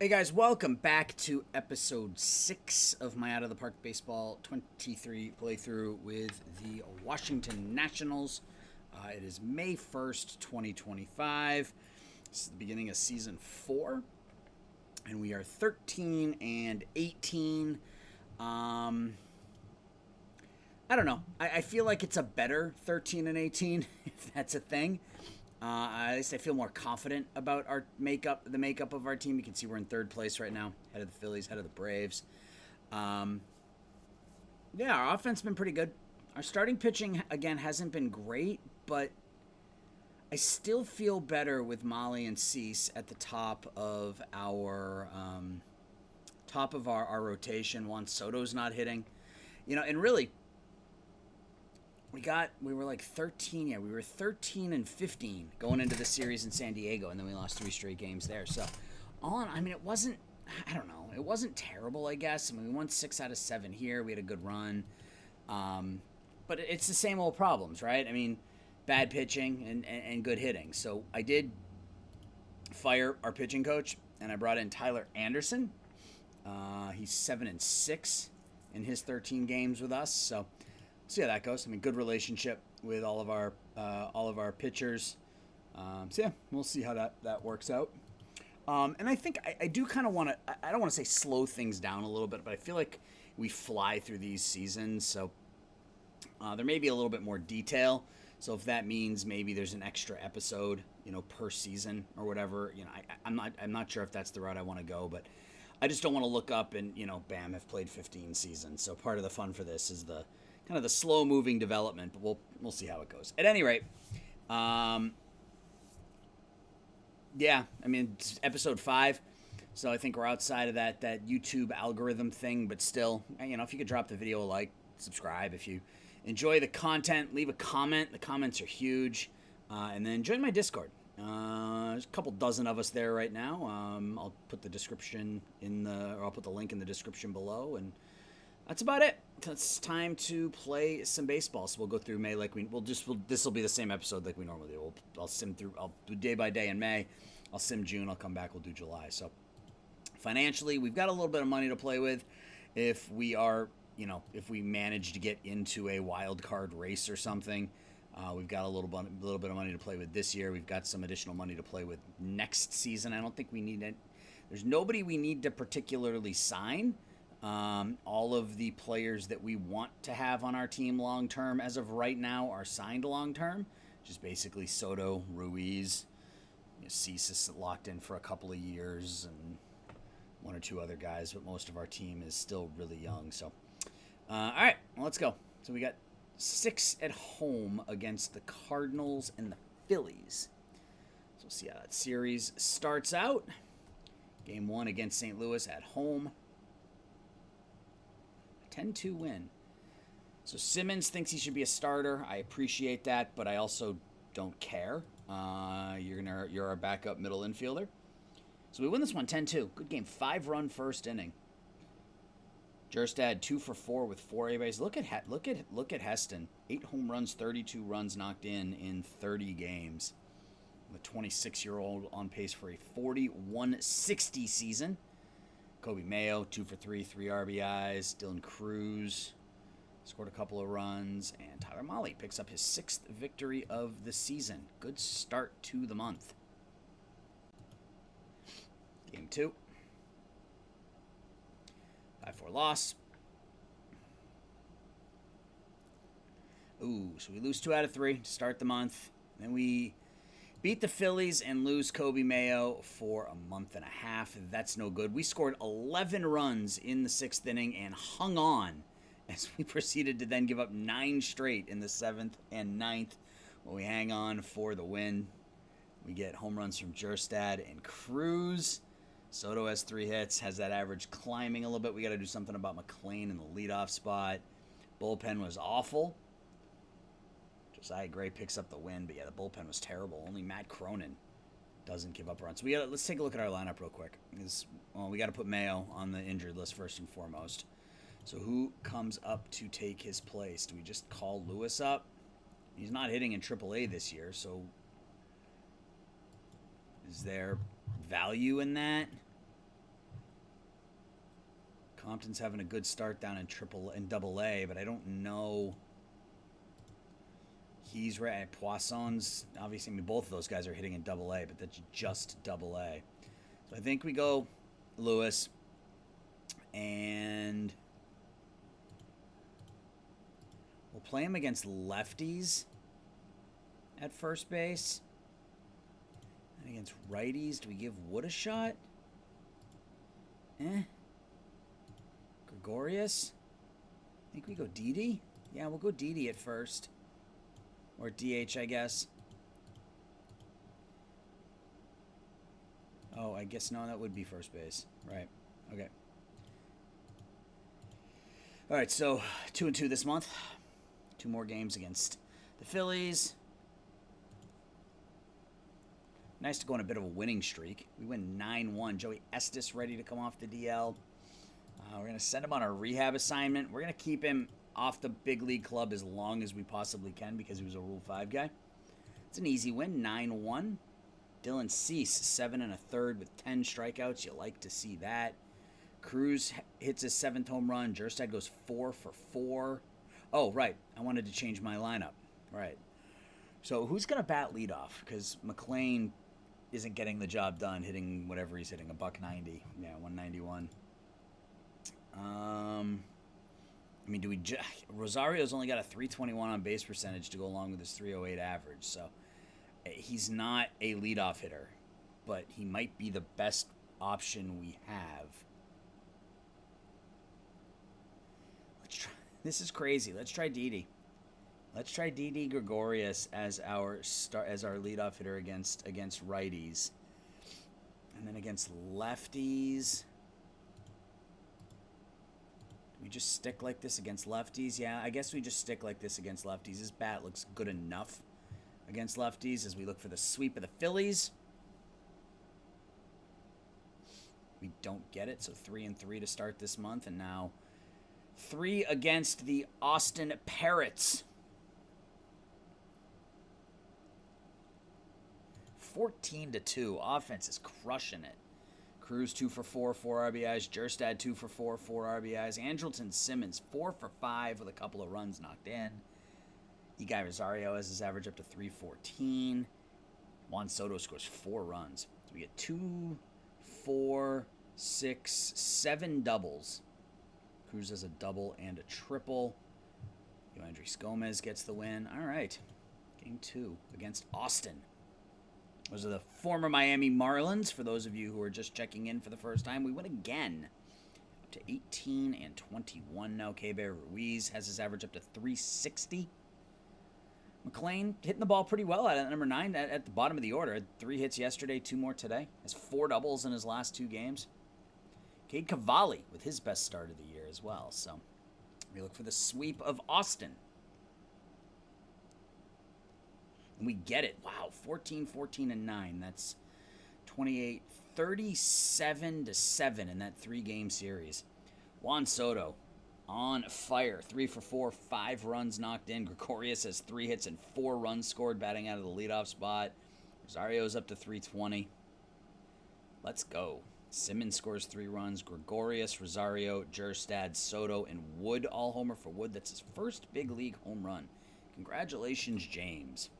Hey guys, welcome back to episode 6 of my Out of the Park Baseball 23 playthrough with the Washington Nationals. It is May 1st, 2025. This is the beginning of season 4, and we are 13 and 18. I don't know. I feel like it's a better 13 and 18, if that's a thing. At least I feel more confident about the makeup of our team. You can see we're in third place right now, head of the Phillies, head of the Braves. Yeah, our offense has been pretty good. Our starting pitching again hasn't been great, but I still feel better with Molly and Cease at the top of our rotation once Soto's not hitting. And really we were like 13. Yeah, we were 13 and 15 going into the series in San Diego, and then we lost 3 straight games there. So, it wasn't. I don't know. It wasn't terrible, I guess. We won 6 out of 7 here. We had a good run, but it's the same old problems, right? Bad pitching and good hitting. So I did fire our pitching coach, and I brought in Tyler Anderson. He's 7 and 6 in his 13 games with us. So see how that goes. Good relationship with all of our pitchers. So yeah, we'll see how that works out. And I think I do kind of want to. I don't want to say slow things down a little bit, but I feel like we fly through these seasons. So there may be a little bit more detail. So if that means maybe there's an extra episode, per season or whatever, I'm not sure if that's the route I want to go, but I just don't want to look up and bam, have played 15 seasons. So part of the fun for this is the kind of the slow moving development, but we'll see how it goes. At any rate, yeah, it's episode 5, so I think we're outside of that YouTube algorithm thing, but still, if you could drop the video a like, subscribe if you enjoy the content, leave a comment. The comments are huge, and then join my Discord. There's a couple dozen of us there right now. I'll put the link in the description below, and that's about it. It's time to play some baseball. So we'll go through May this will be the same episode like we normally do. I'll do day by day in May. I'll sim June. I'll come back. We'll do July. So financially, we've got a little bit of money to play with. If we manage to get into a wild card race or something, we've got a little bit of money to play with this year. We've got some additional money to play with next season. I don't think we need it. There's nobody we need to particularly sign. All of the players that we want to have on our team long term as of right now are signed long term, just basically Soto, Ruiz, Cease is locked in for a couple of years, and 1 or 2 other guys, but most of our team is still really young. So all right, well, let's go. So we got 6 at home against the Cardinals and the Phillies. So we'll see how that series starts out. Game 1 against St. Louis at home. 10-2 win. So Simmons thinks he should be a starter. I appreciate that, but I also don't care. You're our backup middle infielder. So we win this one 10-2. Good game. 5-run first inning. Jerstad 2 for 4 with 4 A-bases. Look at Heston. 8 home runs, 32 runs knocked in 30 games. The 26-year-old on pace for a 41-60 season. Kobe Mayo, 2 for 3, 3 RBIs. Dylan Cruz scored a couple of runs. And Tyler Mahle picks up his 6th victory of the season. Good start to the month. Game 2. 5-4 loss. So we lose 2 out of 3 to start the month. Then we beat the Phillies and lose Kobe Mayo for a month and a half. That's no good. We scored 11 runs in the 6th inning and hung on as we proceeded to then give up 9 straight in the 7th and 9th. Well, we hang on for the win. We get home runs from Jerstad and Cruz. Soto has 3 hits, has that average climbing a little bit. We got to do something about McLean in the leadoff spot. Bullpen was awful. Josiah Gray picks up the win, but yeah, the bullpen was terrible. Only Matt Cronin doesn't give up runs. So let's take a look at our lineup real quick. We got to put Mayo on the injured list first and foremost. So who comes up to take his place? Do we just call Lewis up? He's not hitting in AAA this year, so is there value in that? Compton's having a good start down in Double A, but I don't know. He's right. Poisson's obviously. I mean, both of those guys are hitting in Double A, but that's just Double A. So I think we go Lewis, and we'll play him against lefties at first base. And against righties, do we give Wood a shot? Gregorius? I think we go Didi? Yeah, we'll go Didi at first. Or DH, I guess. Oh, I guess no, that would be first base. Right. Okay. All right, so 2-2 this month. 2 more games against the Phillies. Nice to go on a bit of a winning streak. We win 9-1. Joey Estes ready to come off the DL. We're going to send him on a rehab assignment. We're going to keep him off the big league club as long as we possibly can because he was a Rule 5 guy. It's an easy win, 9-1. Dylan Cease, 7 1/3 with 10 strikeouts. You like to see that. Cruz hits his 7th home run. Jerstad goes 4 for 4. Oh, right. I wanted to change my lineup. Right. So who's going to bat leadoff? Because McLean isn't getting the job done, hitting whatever he's hitting, $190. Yeah, 191. I mean, do we Rosario's only got a 321 on base percentage to go along with his 308 average, so he's not a leadoff hitter, but he might be the best option we have. Let's try. This is crazy. Let's try Didi. Let's try Didi Gregorius as our leadoff hitter against righties, and then against lefties. We just stick like this against lefties? Yeah, I guess we just stick like this against lefties. His bat looks good enough against lefties as we look for the sweep of the Phillies. We don't get it, so 3-3 to start this month, and now 3 against the Austin Parrots. 14-2. Offense is crushing it. Cruz 2 for 4, 4 RBIs. Jerstad 2 for 4, 4 RBIs. Andrelton Simmons 4 for 5 with a couple of runs knocked in. Guy Rosario has his average up to 314. Juan Soto scores 4 runs. So we get 2, 4, 6, 7 doubles. Cruz has a double and a triple. Yoandris Gomez gets the win. All right. Game 2 against Austin. Those are the former Miami Marlins. For those of you who are just checking in for the first time, we win again. Up to 18-21 now. Keibert Ruiz has his average up to 360. McLean hitting the ball pretty well at number 9 at the bottom of the order. 3 hits yesterday, 2 more today. Has 4 doubles in his last 2 games. Cade Cavalli with his best start of the year as well. So we look for the sweep of Austin. And we get it. Wow, 14, 14, and 9. That's 28, 37-7 in that 3-game series. Juan Soto on fire. 3 for 4, 5 runs knocked in. Gregorius has 3 hits and 4 runs scored, batting out of the leadoff spot. Rosario's up to 320. Let's go. Simmons scores 3 runs. Gregorius, Rosario, Jerstad, Soto, and Wood all homer for Wood. That's his first big league home run. Congratulations, James.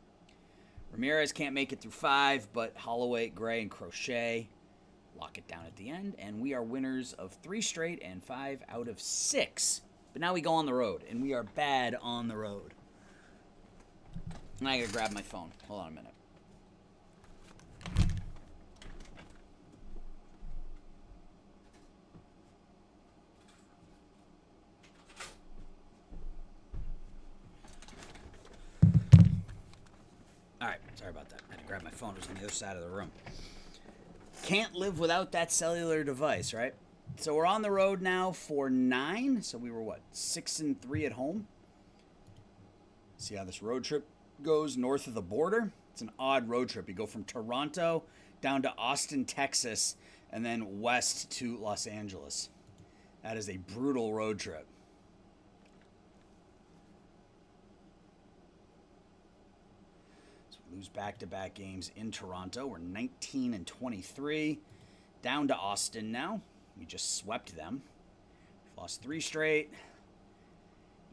Ramirez can't make it through 5, but Holloway, Gray, and Crochet lock it down at the end, and we are winners of 3 straight and 5 out of 6. But now we go on the road, and we are bad on the road. And I gotta grab my phone. Hold on a minute. Alright, sorry about that. I had to grab my phone. It was on the other side of the room. Can't live without that cellular device, right? So we're on the road now for 9. So we were, 6-3 at home? See how this road trip goes north of the border? It's an odd road trip. You go from Toronto down to Austin, Texas, and then west to Los Angeles. That is a brutal road trip. Lose back-to-back games in Toronto. We're 19-23. Down to Austin now. We just swept them. lost 3 straight.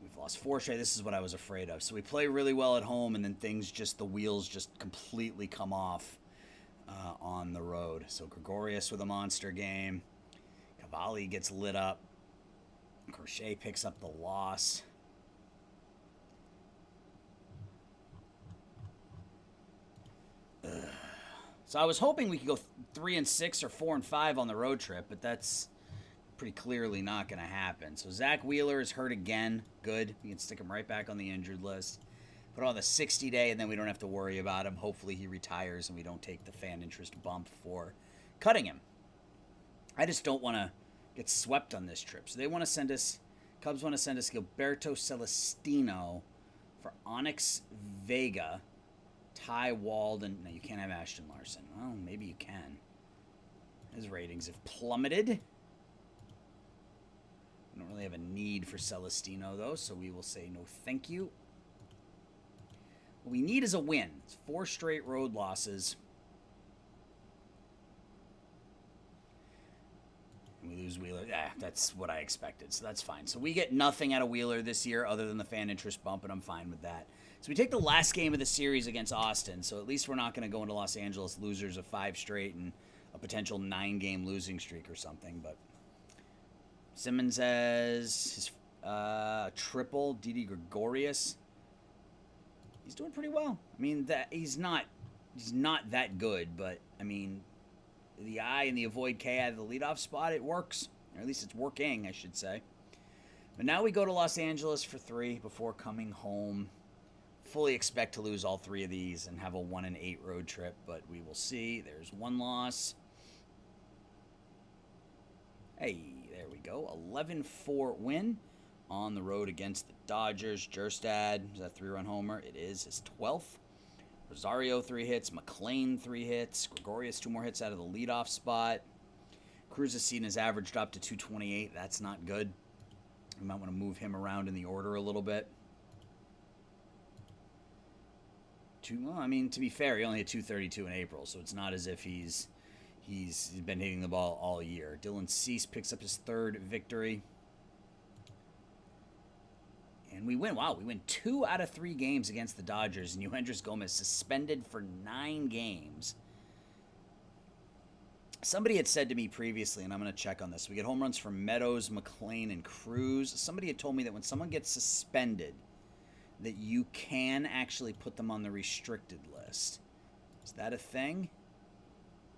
We've lost 4 straight. This is what I was afraid of. So we play really well at home, and then the wheels just completely come off on the road. So Gregorius with a monster game. Cavalli gets lit up. Crochet picks up the loss. So I was hoping we could go 3-6 or 4-5 on the road trip, but that's pretty clearly not going to happen. So Zach Wheeler is hurt again. Good. We can stick him right back on the injured list. Put on the 60-day, and then we don't have to worry about him. Hopefully he retires and we don't take the fan interest bump for cutting him. I just don't want to get swept on this trip. So they want to send us, Cubs want to send us Gilberto Celestino for Onyx Vega, Ty Walden. No, you can't have Ashton Larson. Well, maybe you can. His ratings have plummeted. We don't really have a need for Celestino, though, so we will say no thank you. What we need is a win. It's 4 straight road losses. And we lose Wheeler. That's what I expected, so that's fine. So we get nothing out of Wheeler this year other than the fan interest bump, and I'm fine with that. So we take the last game of the series against Austin, so at least we're not going to go into Los Angeles losers of 5 straight and a potential 9-game losing streak or something. But Simmons has his triple. Didi Gregorius. He's doing pretty well. I mean, he's not that good, but I mean, the I and the avoid K out of the leadoff spot, it works. Or at least it's working, I should say. But now we go to Los Angeles for 3 before coming home. Fully expect to lose all 3 of these and have a 1-8 road trip, but we will see. There's 1 loss. Hey, there we go. 11-4 win on the road against the Dodgers. Jerstad, is that 3-run homer? It is his 12th. Rosario 3 hits. McLean 3 hits. Gregorius 2 more hits out of the leadoff spot. Cruz has seen his average drop to 228. That's not good. We might want to move him around in the order a little bit. Well, I mean, to be fair, he only hit 232 in April, so it's not as if he's been hitting the ball all year. Dylan Cease picks up his 3rd victory. And we win. Wow, we win 2 out of 3 games against the Dodgers. And Eugenio Gomez suspended for 9 games. Somebody had said to me previously, and I'm going to check on this. We get home runs from Meadows, McLean, and Cruz. Somebody had told me that when someone gets suspended, that you can actually put them on the restricted list. Is that a thing?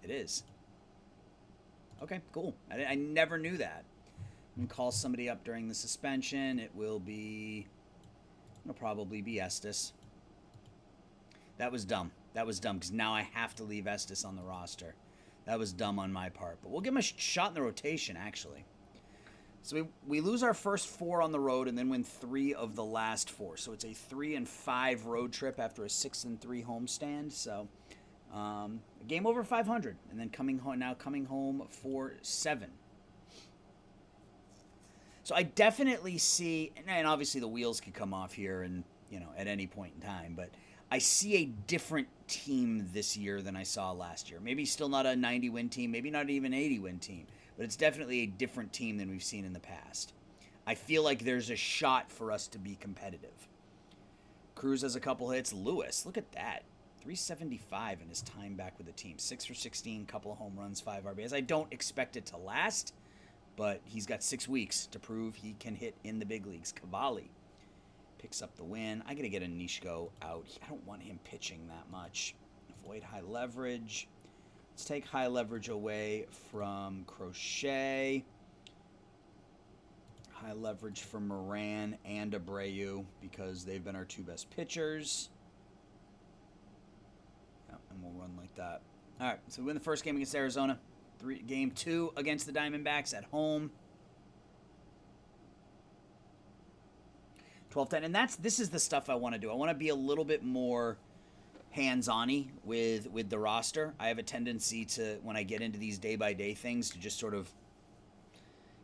It is. Okay, cool. I never knew that. You can call somebody up during the suspension. It'll probably be Estes. That was dumb. That was dumb because now I have to leave Estes on the roster. That was dumb on my part. But we'll give him a shot in the rotation, actually. So we lose our first 4 on the road and then win 3 of the last 4. So it's a 3-5 road trip after a 6-3 homestand. So a game over 500, and then coming home for 7. So I definitely see, and obviously the wheels could come off here, and at any point in time. But I see a different team this year than I saw last year. Maybe still not a 90-win team, maybe not even an 80-win team. But it's definitely a different team than we've seen in the past. I feel like there's a shot for us to be competitive. Cruz has a couple hits. Lewis, look at that. 375 in his time back with the team. 6 for 16, couple of home runs, 5 RBIs. I don't expect it to last, but he's got 6 weeks to prove he can hit in the big leagues. Cavalli picks up the win. I got to get Anishko out. I don't want him pitching that much. Avoid high leverage. Let's take high leverage away from Crochet. High leverage from Moran and Abreu because they've been our 2 best pitchers. Yep, and we'll run like that. All right, so we win the first game against Arizona. Game 2 against the Diamondbacks at home. 12-10, and this is the stuff I want to do. I want to be a little bit more hands-on-y with the roster. I have a tendency to, when I get into these day-by-day things, to just sort of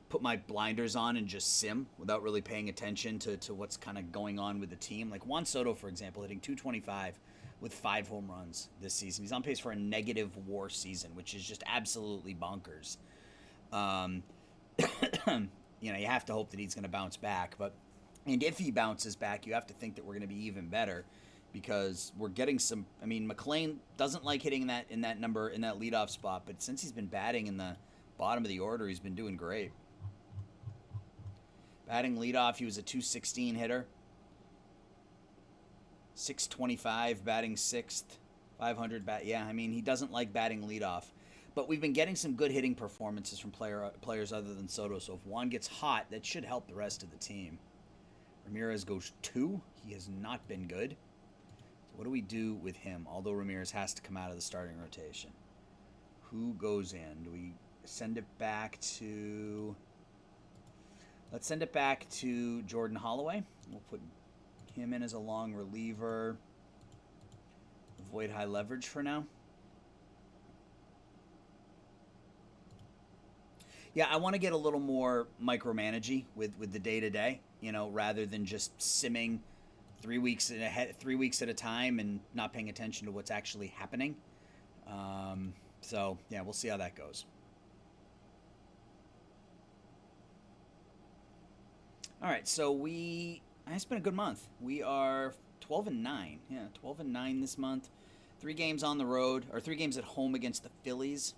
put my blinders on and just sim without really paying attention to what's kind of going on with the team. Like Juan Soto, for example, hitting 225 with 5 home runs this season. He's on pace for a negative WAR season, which is just absolutely bonkers. you have to hope that he's going to bounce back. And if he bounces back, you have to think that we're going to be even better because we're getting some. I mean, McLean doesn't like hitting in that leadoff spot, but since he's been batting in the bottom of the order, he's been doing great. Batting leadoff, he was a 216 hitter. 625 batting sixth, 500 bat. Yeah, I mean, he doesn't like batting leadoff. But we've been getting some good hitting performances from players other than Soto. So if Juan gets hot, that should help the rest of the team. Ramirez goes 2. He has not been good. So what do we do with him? Although Ramirez has to come out of the starting rotation. Who goes in? Do we send it back to... Let's send it back to Jordan Holloway. We'll put him in as a long reliever. Avoid high leverage for now. Yeah, I want to get a little more micromanagey with the day-to-day, rather than just simming 3 weeks at a time and not paying attention to what's actually happening. So, yeah, we'll see how that goes. All right, so it's been a good month. We are 12-9. Yeah, 12-9 this month. 3 games on the road, or 3 games at home against the Phillies.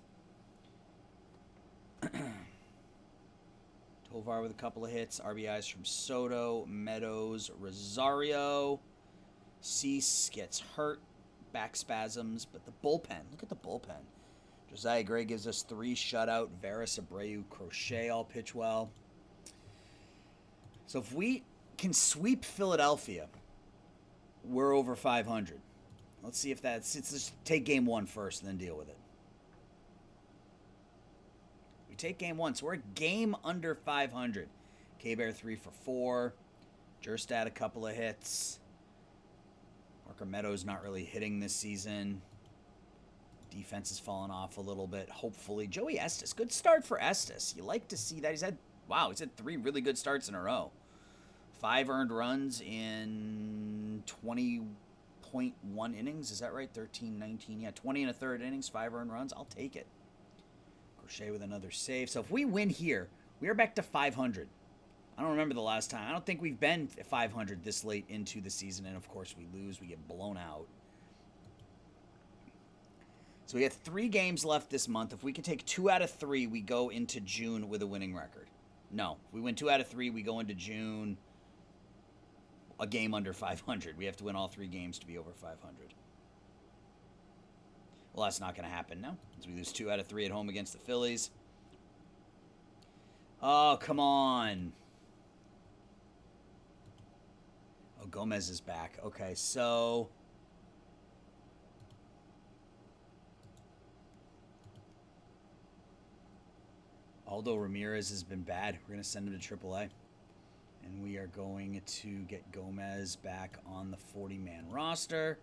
Tovar with a couple of hits. RBIs from Soto, Meadows, Rosario. Cease gets hurt. Back spasms. But the bullpen. Look at the bullpen. Josiah Gray gives us 3 shutout. Veras, Abreu, Crochet all pitch well. So if we can sweep Philadelphia, we're over 500. Let's see if let's just take game 1 first and then deal with it. Take game 1, so we're a game under 500. K-Bear 3 for 4. Jerstad a couple of hits. Parker Meadows not really hitting this season. Defense has fallen off a little bit. Hopefully, Joey Estes, good start for Estes. You like to see that. He's had 3 really good starts in a row. 5 earned runs in 20.1 innings. Is that right? 13, 19. Yeah, 20 and a third innings, 5 earned runs. I'll take it. Crochet with another save. So if we win here, we are back to 500. I don't remember the last time. I don't think we've been 500 this late into the season. And, of course, we lose. We get blown out. So we have 3 games left this month. If we can take 2 out of 3, we go into June with a winning record. No. If we win 2 out of 3, we go into June a game under 500. We have to win all 3 games to be over 500. Well, that's not going to happen now, as we lose 2 out of 3 at home against the Phillies. Oh, come on. Oh, Gomez is back. Okay, so... Although Ramirez has been bad, we're going to send him to AAA. And we are going to get Gomez back on the 40-man roster.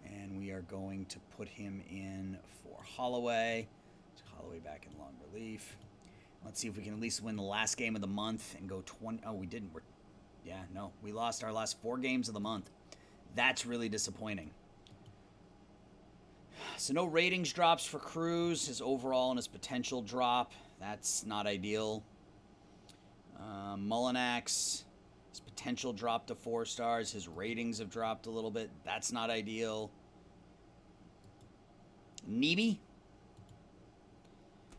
And we are going to put him in for Holloway. Holloway back in long relief. Let's see if we can at least win the last game of the month and go 20. Oh, we didn't. We lost our last 4 games of the month. That's really disappointing. So no ratings drops for Cruz. His overall and his potential drop. That's not ideal. Mullinax, his potential dropped to 4 stars. His ratings have dropped a little bit. That's not ideal. Neebe,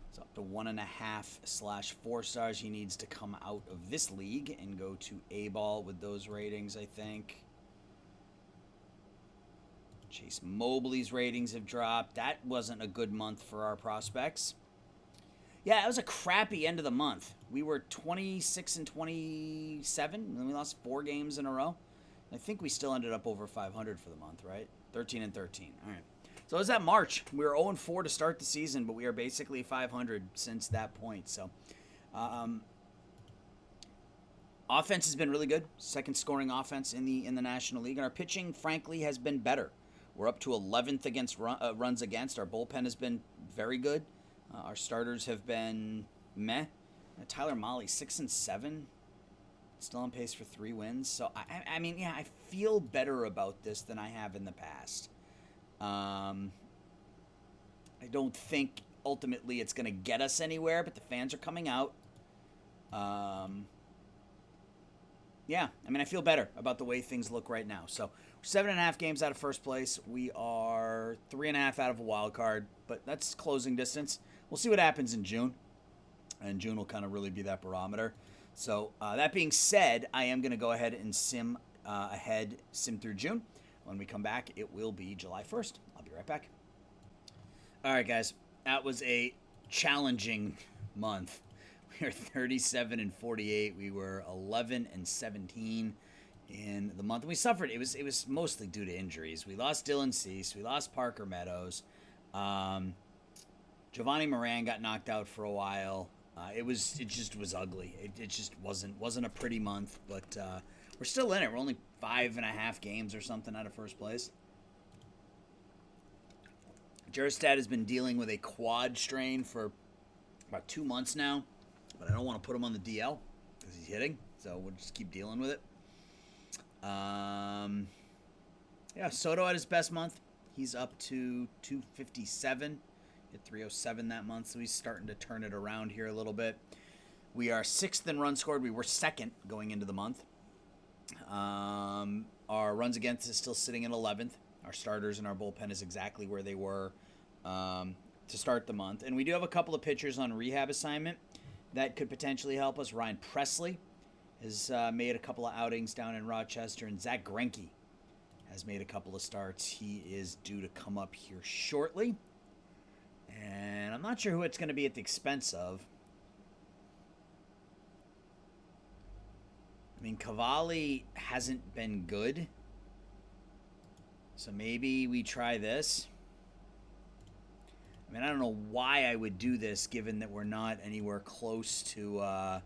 it's up to 1.5/4 stars. He needs to come out of this league and go to A-ball with those ratings, I think. Chase Mobley's ratings have dropped. That wasn't a good month for our prospects. Yeah, it was a crappy end of the month. We were 26-27, and we lost 4 games in a row. I think we still ended up over 500 for the month, right? 13-13. All right. So it was that March. We were 0-4 to start the season, but we are basically 500 since that point. So, offense has been really good. Second scoring offense in the National League, and our pitching, frankly, has been better. We're up to 11th against runs against. Our bullpen has been very good. Our starters have been meh. Tyler Mahle, 6-7. Still on pace for 3 wins. So, I mean, yeah, I feel better about this than I have in the past. I don't think ultimately it's going to get us anywhere, but the fans are coming out. Yeah, I mean, I feel better about the way things look right now. So, we're 7.5 games out of first place. We are 3.5 out of a wild card, but that's closing distance. We'll see what happens in June, and June will kind of really be that barometer. So, that being said, I am going to go ahead and sim through June. When we come back, it will be July 1st. I'll be right back. All right, guys, that was a challenging month. We were 37 and 48. We were 11 and 17 in the month. And we suffered. It was mostly due to injuries. We lost Dylan Cease. We lost Parker Meadows. Giovanni Moran got knocked out for a while. It just was ugly. It just wasn't a pretty month. But we're still in it. We're only 5.5 games or something out of first place. Jerstad has been dealing with a quad strain for about 2 months now. But I don't want to put him on the DL because he's hitting, so we'll just keep dealing with it. Yeah, Soto had his best month. He's up to 257, hit 307 that month, so he's starting to turn it around here a little bit. We are 6th in runs scored. We were 2nd going into the month. Our runs against is still sitting at 11th. Our starters and our bullpen is exactly where they were to start the month. And we do have a couple of pitchers on rehab assignment that could potentially help us. Ryan Presley has made a couple of outings down in Rochester, and Zach Greinke has made a couple of starts. He is due to come up here shortly, and I'm not sure who it's going to be at the expense of. I mean, Cavalli hasn't been good, so maybe we try this. I mean, I don't know why I would do this, given that we're not anywhere close to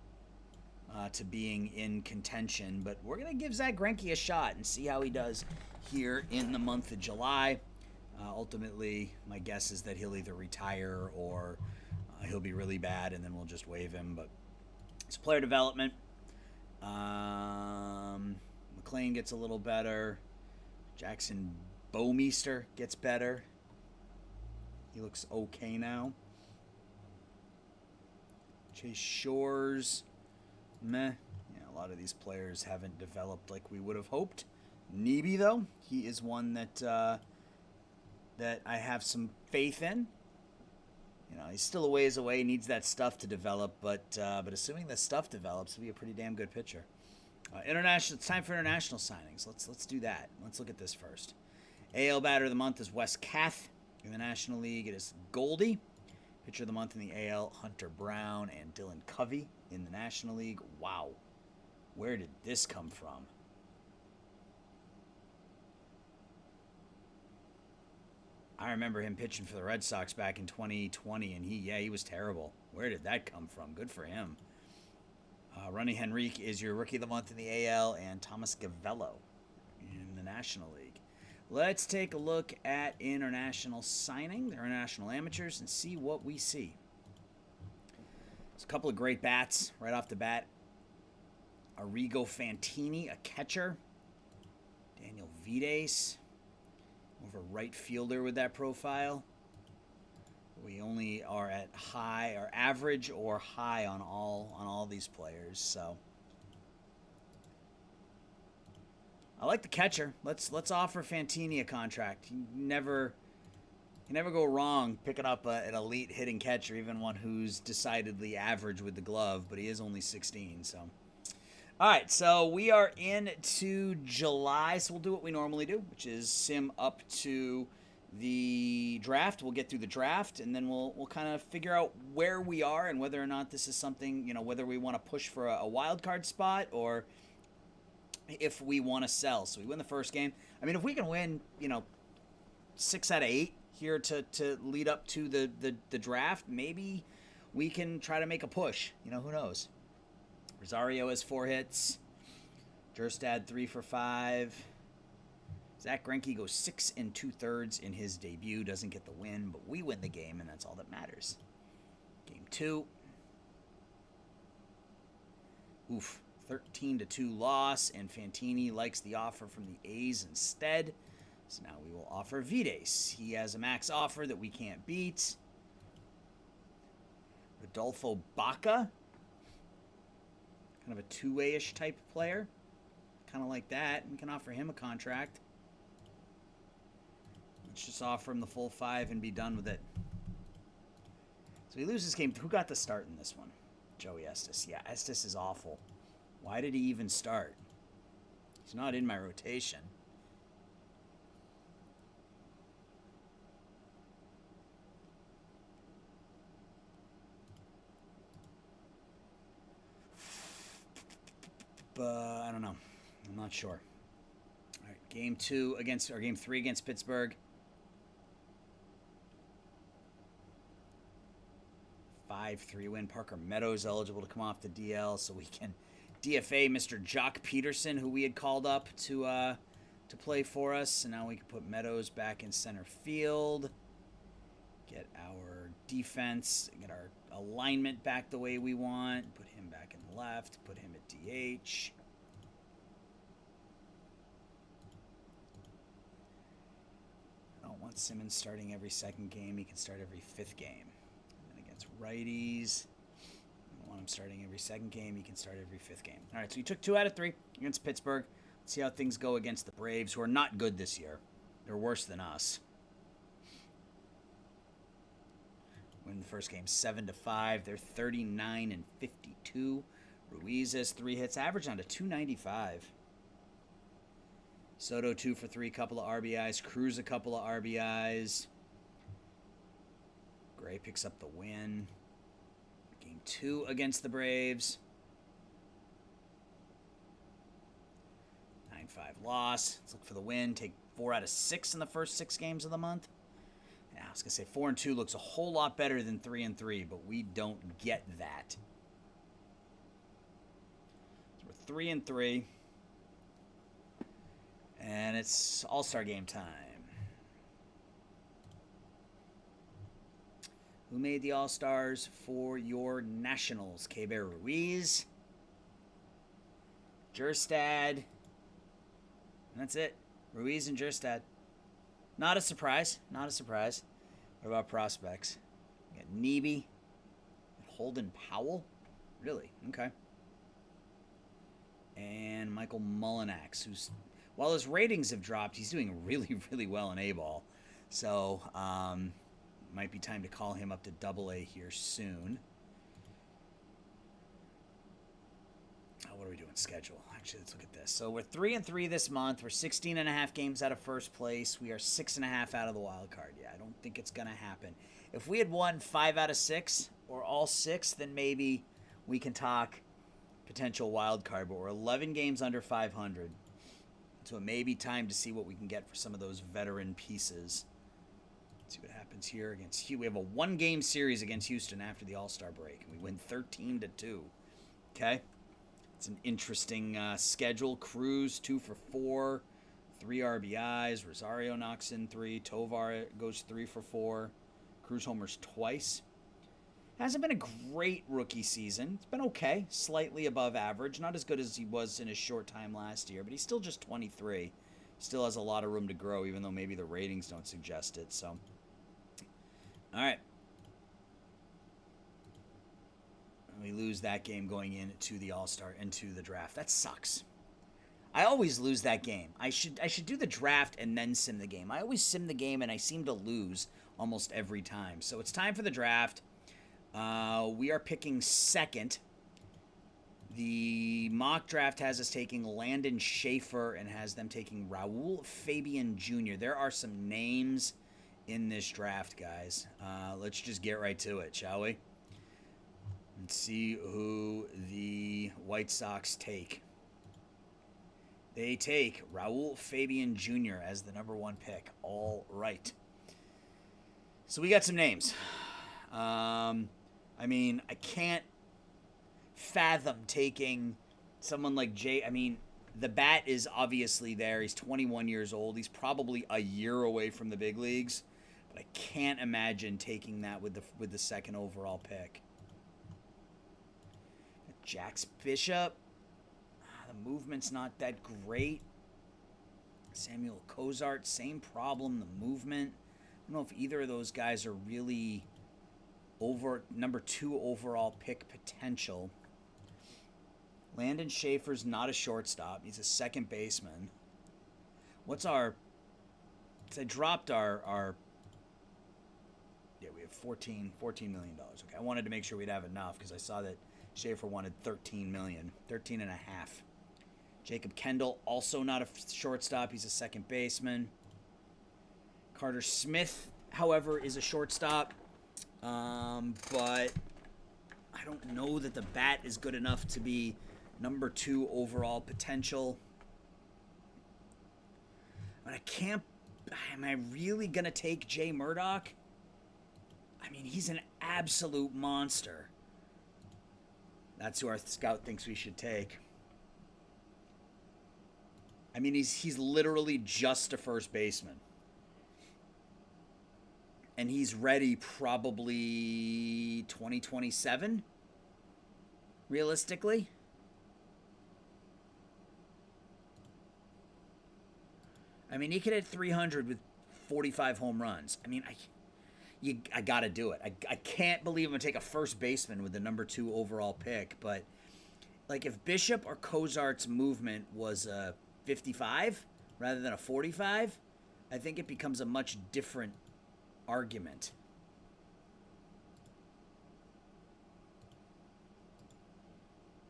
being in contention. But we're going to give Zach Greinke a shot and see how he does here in the month of July. Ultimately, my guess is that he'll either retire or he'll be really bad, and then we'll just waive him. But it's player development. McLean gets a little better. Jackson Bomeister gets better. He looks okay now. Chase Shores, meh. Yeah, a lot of these players haven't developed like we would have hoped. Neebe, though, he is one that that I have some faith in. You know, he's still a ways away, needs that stuff to develop, but assuming that stuff develops, he'll be a pretty damn good pitcher. International, it's time for international signings. Let's do that. Let's look at this first. AL batter of the month is Wes Kath. In the National League, it is Goldie. Pitcher of the month in the AL, Hunter Brown and Dylan Covey. In the National League, wow. Where did this come from? I remember him pitching for the Red Sox back in 2020, and he was terrible. Where did that come from? Good for him. Ronnie Henrique is your Rookie of the Month in the AL, and Thomas Gavello in the National League. Let's take a look at international signing, the international amateurs, and see what we see. There's a couple of great bats right off the bat. Arrigo Fantini, a catcher. Daniel Vides, more of a right fielder with that profile. We only are at high or average or high on all these players, so I like the catcher. Let's offer Fantini a contract. You never go wrong picking up an elite hitting catcher, even one who's decidedly average with the glove, but he is only 16, so. All right, so we are into July, so we'll do what we normally do, which is sim up to the draft. We'll get through the draft, and then we'll kind of figure out where we are and whether or not this is something, whether we want to push for a wild card spot or if we want to sell. So we win the first game. I mean, if we can win, 6 out of 8 here to lead up to the draft, maybe we can try to make a push. Who knows? Rosario has 4 hits. Jerstad 3 for 5. Zach Greinke goes 6 2/3 in his debut. Doesn't get the win, but we win the game, and that's all that matters. Game 2. Oof. 13-2 loss, and Fantini likes the offer from the A's instead. So now we will offer Vides. He has a max offer that we can't beat. Rodolfo Baca. Kind of a two-way-ish type player. Kind of like that. We can offer him a contract. Let's just offer him the full 5 and be done with it. So he loses game. Who got the start in this one? Joey Estes. Yeah, Estes is awful. Why did he even start? He's not in my rotation. But I don't know. I'm not sure. All right, game 3 against Pittsburgh. 5-3 win. Parker Meadows eligible to come off the DL, so we can DFA Mr. Jock Peterson, who we had called up to play for us. And now we can put Meadows back in center field. Get our defense, get our alignment back the way we want. Put him back in left. Put him at DH. I don't want Simmons starting every second game. He can start every 5th game. And then against righties, I don't want him starting every second game. He can start every 5th game. All right, so he took 2 out of 3 against Pittsburgh. Let's see how things go against the Braves, who are not good this year. They're worse than us. Win the first game 7-5. They're 39-52. Ruiz has 3 hits, average on to 295. Soto 2 for 3, couple of RBIs. Cruz a couple of RBIs. Gray picks up the win. Game 2 against the Braves. 9-5 loss. Let's look for the win. Take 4 out of 6 in the first 6 games of the month. Yeah, I was going to say 4-2 looks a whole lot better than 3-3, but we don't get that. So we're 3-3. And it's All-Star game time. Who made the All-Stars for your Nationals? Kiermeier Ruiz. Jerstad. And that's it. Ruiz and Jerstad. Not a surprise. Not a surprise. What about prospects? We got Neebe. Holden Powell. Really? Okay. And Michael Mullinax, who's, while his ratings have dropped, he's doing really, really well in A-ball. So, might be time to call him up to Double-A here soon. What are we doing schedule? Actually, let's look at this. So we're 3-3 this month. We're 16.5 games out of first place. We are 6.5 out of the wild card. Yeah, I don't think it's going to happen. If we had won 5 out of 6 or all 6, then maybe we can talk potential wild card. But we're 11 games under 500. So it may be time to see what we can get for some of those veteran pieces. Let's see what happens here against Houston. We have a 1-game series against Houston after the All-Star break. And we win 13-2. Okay? It's an interesting schedule. Cruz 2 for 4, 3 RBIs. Rosario knocks in 3. Tovar goes 3 for 4. Cruz homers twice. Hasn't been a great rookie season. It's been okay, slightly above average. Not as good as he was in his short time last year, but he's still just 23. Still has a lot of room to grow, even though maybe the ratings don't suggest it. So, all right. We lose that game going into the All-Star, into the draft. That sucks. I always lose that game. I should do the draft and then sim the game. I always sim the game, and I seem to lose almost every time. So it's time for the draft. We are picking second. The mock draft has us taking Landon Schaefer and has them taking Raul Fabian Jr. There are some names in this draft, guys. Let's just get right to it, shall we? And see who the White Sox take. They take Raul Fabian Jr. as the number 1 pick. All right. So we got some names. I mean, I can't fathom taking someone like Jay. I mean, the bat is obviously there. He's 21 years old. He's probably a year away from the big leagues. But I can't imagine taking that with the second overall pick. Jax Bishop. The movement's not that great. Samuel Cozart, same problem, the movement. I don't know if either of those guys are really over number 2 overall pick potential. Landon Schaefer's not a shortstop. He's a second baseman. What's our... I dropped our yeah, we have $14 million. Okay, I wanted to make sure we'd have enough because I saw that Schaefer wanted $13 million, 13 and a half. Jacob Kendall, also not a shortstop. He's a second baseman. Carter Smith, however, is a shortstop. But I don't know that the bat is good enough to be number 2 overall potential. But I can't... Am I really going to take Jay Murdoch? I mean, he's an absolute monster. That's who our scout thinks we should take. I mean, he's literally just a first baseman. And he's ready probably 2027, realistically. I mean, he could hit 300 with 45 home runs. I mean, I got to do it. I can't believe I'm going to take a first baseman with the number 2 overall pick. But, like, if Bishop or Cozart's movement was a 55 rather than a 45, I think it becomes a much different argument.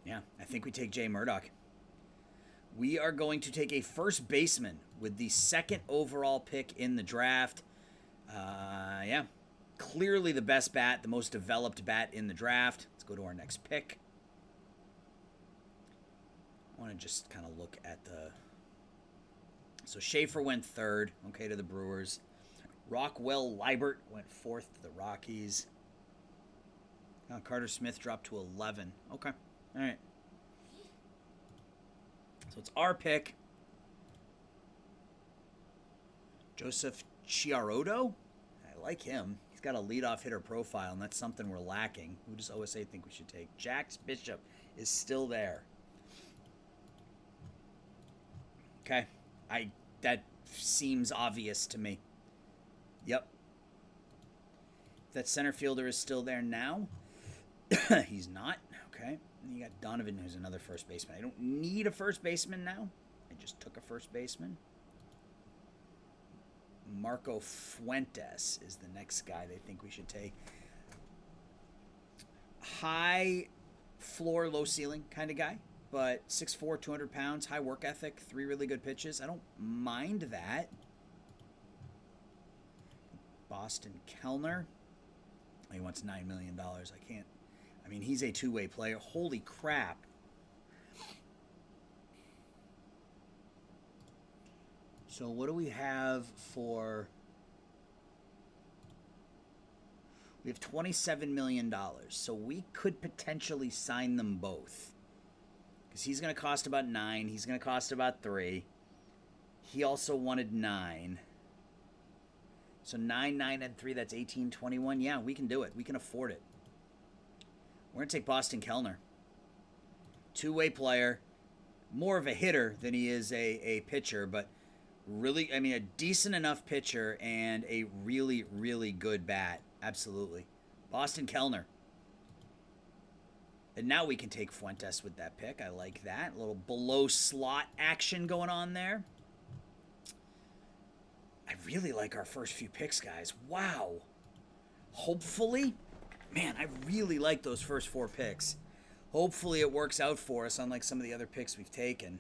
Yeah, I think we take Jay Murdoch. We are going to take a first baseman with the 2nd overall pick in the draft. Yeah, clearly the best bat, the most developed bat in the draft. Let's go to our next pick. I want to just kind of look at the... So Schaefer went 3rd, okay, to the Brewers. Rockwell Liebert went 4th to the Rockies. Carter Smith dropped to 11. Okay, all right. So it's our pick. Joseph Chiarodo. I like him. He's got a leadoff hitter profile, and that's something we're lacking. Who does OSA think we should take? Jax Bishop is still there. Okay. That seems obvious to me. Yep. That center fielder is still there now. He's not. Okay. And you got Donovan, who's another first baseman. I don't need a first baseman now. I just took a first baseman. Marco Fuentes is the next guy they think we should take. High floor, low ceiling kind of guy, but 6'4", 200 pounds, high work ethic, 3 really good pitches. I don't mind that. Boston Kellner. He wants $9 million. I can't. I mean, he's a two-way player. Holy crap. So what do we have for... We have $27 million. So we could potentially sign them both. Because he's going to cost about 9. He's going to cost about 3. He also wanted 9. So 9, 9, and 3, that's 18, 21. Yeah, we can do it. We can afford it. We're going to take Boston Kellner. Two-way player. More of a hitter than he is a pitcher, but really, I mean, a decent enough pitcher and a really, really good bat. Absolutely. Boston Kellner. And now we can take Fuentes with that pick. I like that. A little below slot action going on there. I really like our first few picks, guys. Wow. Hopefully, man, I really like those first 4 picks. Hopefully it works out for us, unlike some of the other picks we've taken.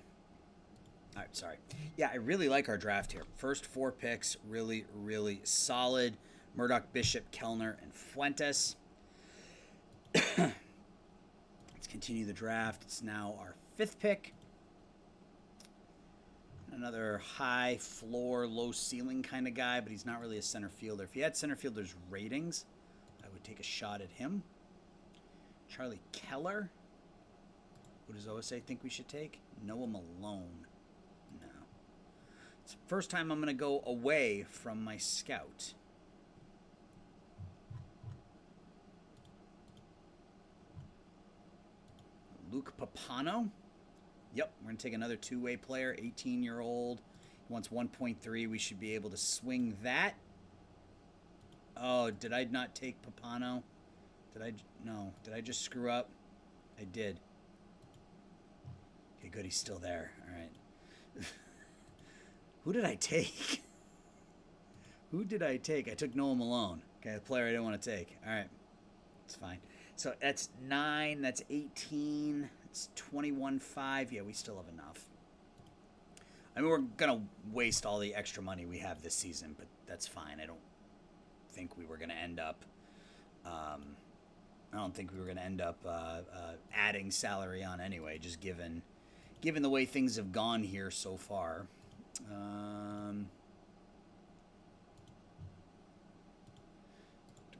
All right, sorry. Yeah, I really like our draft here. First 4 picks, really, really solid. Murdoch, Bishop, Kellner, and Fuentes. Let's continue the draft. It's now our 5th pick. Another high floor, low ceiling kind of guy, but he's not really a center fielder. If he had center fielder's ratings, I would take a shot at him. Charlie Keller. Who does OSA think we should take? Noah Malone. No. It's the first time I'm going to go away from my scout. Luke Papano. Yep, we're going to take another two-way player, 18-year-old. He wants 1.3. We should be able to swing that. Oh, did I not take Papano? No. Did I just screw up? I did. Okay, good. He's still there. All right. Who did I take? Who did I take? I took Noah Malone. Okay, the player I didn't want to take. All right. It's fine. So that's 9. That's 18. It's 21.5. Yeah, we still have enough. I mean, we're going to waste all the extra money we have this season, but that's fine. I don't think we were going to end up... adding salary on anyway, just given the way things have gone here so far.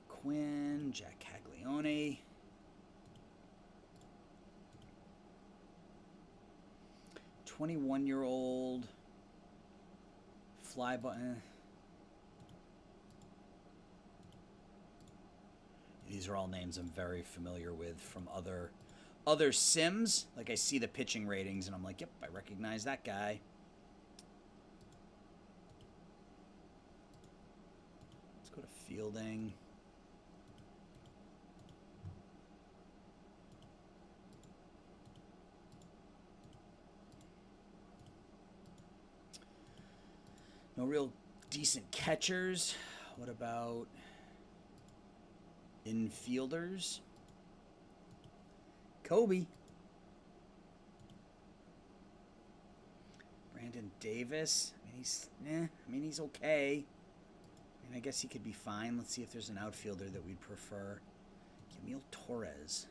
Quinn, Jack Caglione. $21-year-old fly button. These are all names I'm very familiar with from other Sims. Like, I see the pitching ratings, and I'm like, yep, I recognize that guy. Let's go to fielding. No real decent catchers. What about infielders? Kobe. Brandon Davis. I mean, he's okay. I mean, I guess he could be fine. Let's see if there's an outfielder that we'd prefer. Camille Torres.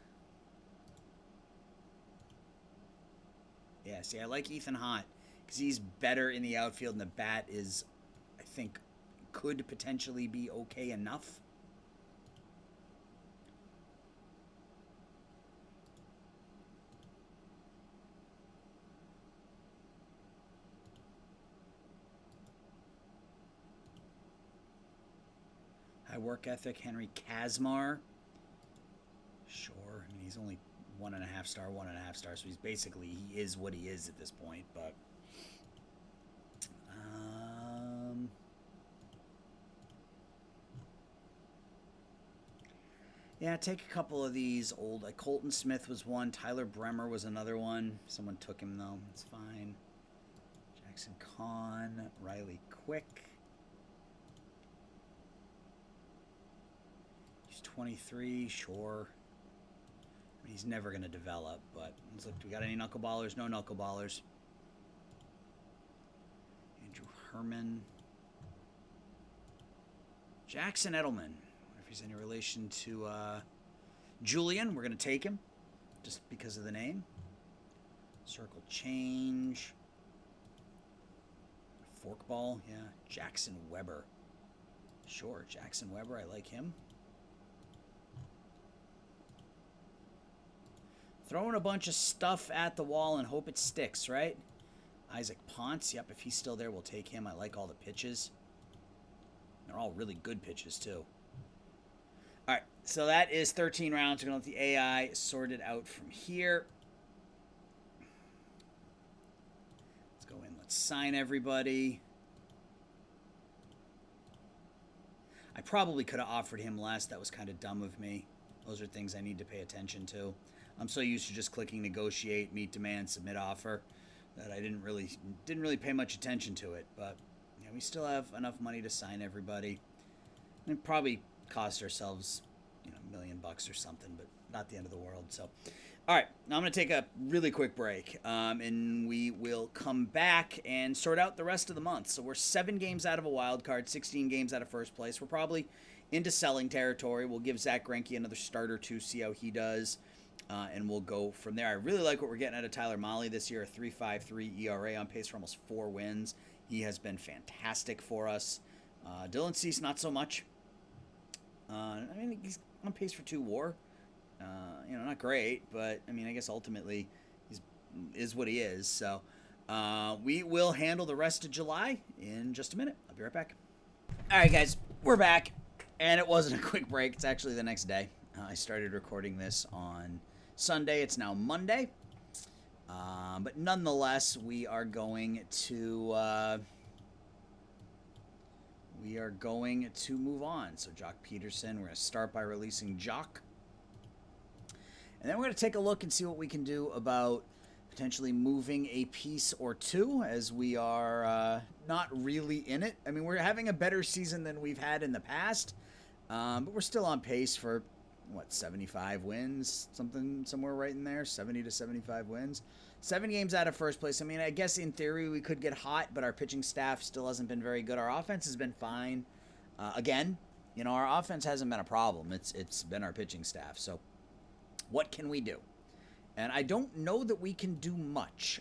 Yeah, see, I like Ethan Hott because he's better in the outfield, and the bat is, I think, could potentially be okay enough. High work ethic, Henry Kazmar. Sure. I mean, he's only 1.5 star, 1.5 star, so he is what he is at this point, but yeah, take a couple of these old, like Colton Smith was one, Tyler Bremer was another one. Someone took him though. It's fine. Jackson Kahn, Riley Quick. He's 23, sure. I mean, he's never going to develop, but let's look. Do we got any knuckleballers? No knuckleballers. Andrew Herman. Jackson Edelman. I wonder if he's any relation to Julian. We're going to take him just because of the name. Circle change. Forkball, yeah. Jackson Weber. Sure, Jackson Weber. I like him. Throwing a bunch of stuff at the wall and hope it sticks, right? Isaac Ponce, yep, if he's still there, we'll take him. I like all the pitches. They're all really good pitches, too. All right, so that is 13 rounds. We're going to let the AI sort it out from here. Let's go in. Let's sign everybody. I probably could have offered him less. That was kind of dumb of me. Those are things I need to pay attention to. I'm so used to just clicking negotiate, meet demand, submit offer that I didn't really pay much attention to it. But yeah, we still have enough money to sign everybody. It probably cost ourselves, $1 million or something, but not the end of the world. So, all right, now I'm going to take a really quick break, and we will come back and sort out the rest of the month. So we're 7 games out of a wild card, 16 games out of first place. We're probably into selling territory. We'll give Zach Greinke another start or two, see how he does. And we'll go from there. I really like what we're getting out of Tyler Mahle this year, a 3.53 ERA, on pace for almost 4 wins. He has been fantastic for us. Dylan Cease, not so much. I mean, he's on pace for 2 WAR. Not great, but I mean, I guess ultimately is what he is. So we will handle the rest of July in just a minute. I'll be right back. All right, guys, we're back, and it wasn't a quick break. It's actually the next day. I started recording this on Sunday. It's now Monday. But nonetheless, we are going to move on. So Jock Peterson, we're going to start by releasing Jock. And then we're going to take a look and see what we can do about potentially moving a piece or two, as we are not really in it. I mean, we're having a better season than we've had in the past, but we're still on pace for, 75 wins? Somewhere right in there, 70 to 75 wins. 7 games out of first place. I mean, I guess in theory we could get hot, but our pitching staff still hasn't been very good. Our offense has been fine. Again, our offense hasn't been a problem. It's been our pitching staff. So what can we do? And I don't know that we can do much.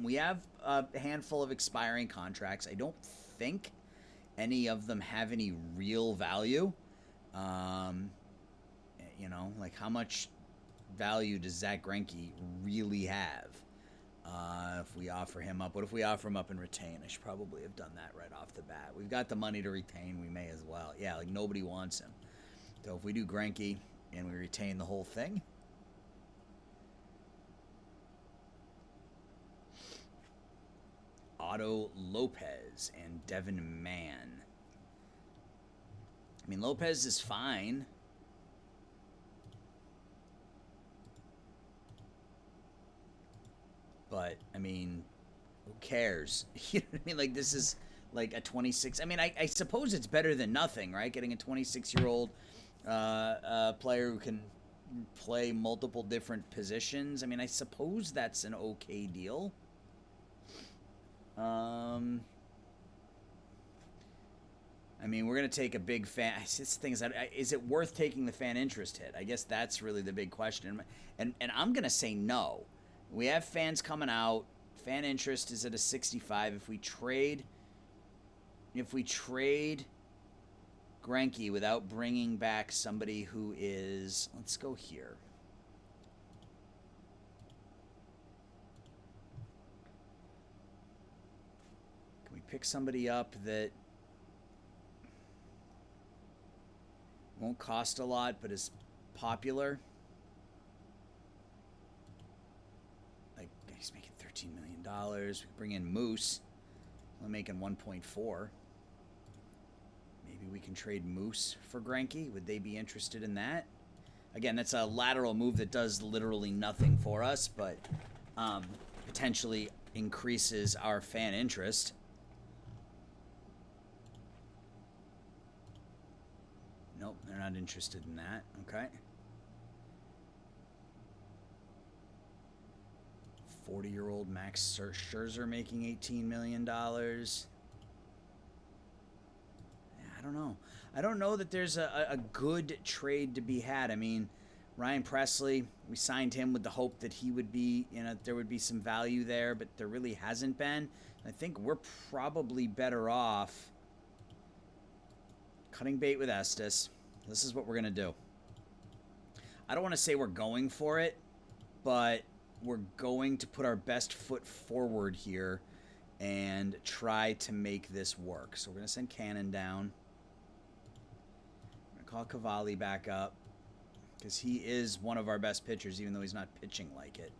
We have a handful of expiring contracts. I don't think any of them have any real value. Like how much value does Zach Greinke really have if we offer him up? What if we offer him up and retain? I should probably have done that right off the bat. We've got the money to retain. We may as well. Yeah, like nobody wants him. So if we do Greinke and we retain the whole thing, Otto, Lopez, and Devin, Mann. I mean, Lopez is fine. But, I mean, who cares? You know what I mean? Like, this is like a 26... I mean, I suppose it's better than nothing, right? Getting a 26-year-old player who can play multiple different positions. I mean, I suppose that's an okay deal. I mean, we're going to take a big fan... This thing is it worth taking the fan interest hit? I guess that's really the big question. And I'm going to say no. We have fans coming out. Fan interest is at a 65. If we trade Greinke without bringing back somebody who is... Let's go here. Can we pick somebody up that won't cost a lot but is popular? He's making $13 million. We could bring in Moose. Only making 1.4. Maybe we can trade Moose for Greinke. Would they be interested in that? Again, that's a lateral move that does literally nothing for us, but potentially increases our fan interest. Nope, they're not interested in that. Okay. 40-year-old Max Scherzer making $18 million. Yeah, I don't know. I don't know that there's a good trade to be had. I mean, Ryan Presley, we signed him with the hope that he would be, there would be some value there, but there really hasn't been. I think we're probably better off cutting bait with Estes. This is what we're going to do. I don't want to say we're going for it, but we're going to put our best foot forward here and try to make this work. So we're going to send Cannon down. We're going to call Cavalli back up because he is one of our best pitchers, even though he's not pitching like it.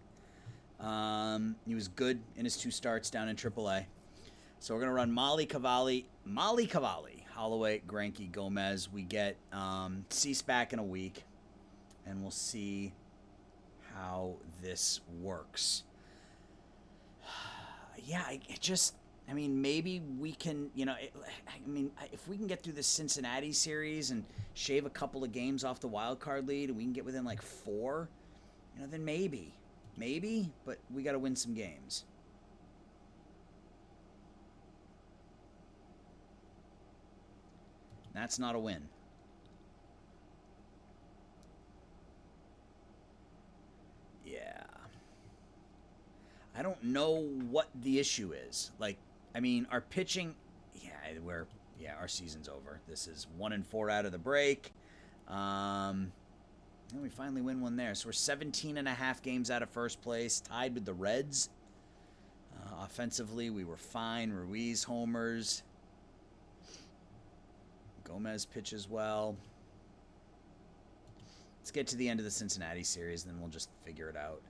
He was good in his 2 starts down in AAA. So we're going to run Molly Cavalli, Holloway, Greinke, Gomez. We get Cease back in a week, and we'll see how this works. Yeah, I mean, maybe we can, if we can get through the Cincinnati series and shave a couple of games off the wild card lead and we can get within like 4, then maybe, but we got to win some games. That's not a win. Yeah. I don't know what the issue is. Like, I mean, our pitching, our season's over. This is 1-4 out of the break. And we finally win one there. So we're 17.5 games out of first place, tied with the Reds. Offensively, we were fine. Ruiz homers. Gomez pitches well. Let's get to the end of the Cincinnati series, and then we'll just figure it out.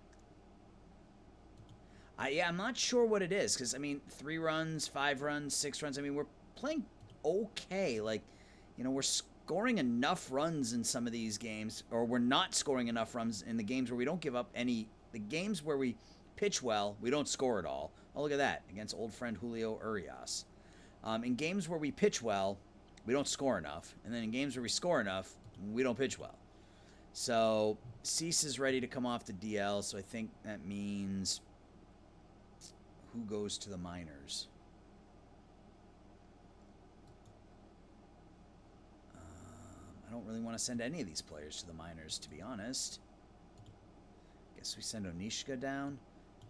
I'm not sure what it is, because, 3 runs, 5 runs, 6 runs. we're playing okay. Like, we're scoring enough runs in some of these games, or we're not scoring enough runs in the games where we don't give up any. The games where we pitch well, we don't score at all. Oh, look at that, against old friend Julio Urias. In games where we pitch well, we don't score enough. And then in games where we score enough, we don't pitch well. So Cease is ready to come off the DL, so I think that means who goes to the minors? I don't really want to send any of these players to the minors, to be honest. Guess we send Onishka down,